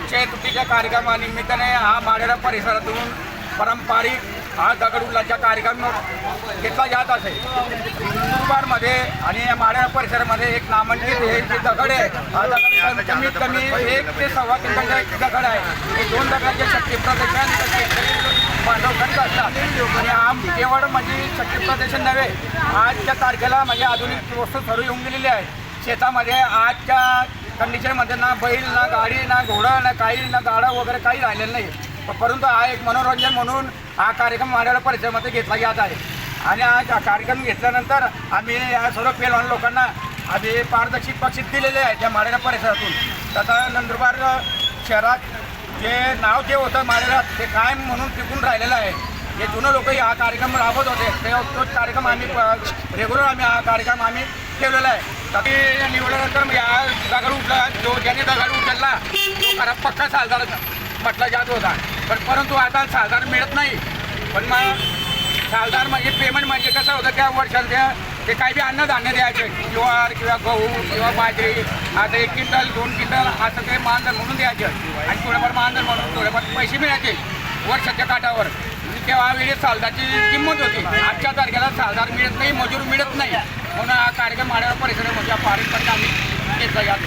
अक्षय तृतीच्या कार्यक्रमानिमित्ताने हा माढेरा परिसरातून पारंपरिक हा दगडूलाचा कार्यक्रम घेतला जात असे। नंदुरबारमध्ये आणि या माढेरा परिसरामध्ये एक नामांकित हे जे दगड आहे, हा दगड कमीत कमी 1 ते 1.25 टनाचा एक दगड आहे। हे 2 दगडाचे शक्ती प्रदर्शन बांधव करीत असतात आणि हा केवळ म्हणजे शक्ती प्रदर्शन नव्हे, आजच्या तारखेला म्हणजे आधुनिक वस्तू सर्व येऊन गेलेली आहे। शेतामध्ये आजच्या कंडिशनमध्ये ना बैल ना गाडी ना घोडा ना काही ना गाडा वगैरे काही राहिलेलं नाही, परंतु हा एक मनोरंजन म्हणून हा कार्यक्रम माढेरा परिसरामध्ये घेतला जात आहे। आणि हा कार्यक्रम घेतल्यानंतर आम्ही या सर्व पेलवान लोकांना आम्ही पारदर्शक बक्षीस दिलेले आहे त्या माढेरा परिसरातून। तथा नंदुरबार शहरात जे नाव जे होतं माढेरात ते कायम म्हणून टिकून राहिलेलं आहे। जे जुनं लोक हा कार्यक्रम राबवत होते तोच कार्यक्रम आम्ही रेग्युलर हा कार्यक्रम आम्ही ठेवलेला आहे। तरी निवडल्यानंतर या दगड उठला, जो ज्याने दगड उचलला तो खरा पक्का सालदार म्हटला जात होता, परंतु आता सालदार मिळत नाही। पण मग सालदार म्हणजे पेमेंट म्हणजे कसं होतं, त्या वर्षाला ते काही बी अन्नधान्य द्यायचे, ज्वार किंवा गहू किंवा बाजरी, आता 1 क्विंटल 2 क्विंटल असं ते मानधन म्हणून द्यायचे आणि थोडंफार मानधन म्हणून थोडेफार पैसे मिळायचे वर्षाच्या काठावर। तेव्हा वेळी सालदारची किंमत होती। आजच्या तारखेला सालदार मिळत नाही, मजूर मिळत नाही, म्हणून हा कार्यक्रम माढेरा परिसरामध्ये पारंपरिक आम्ही घेतला जातो।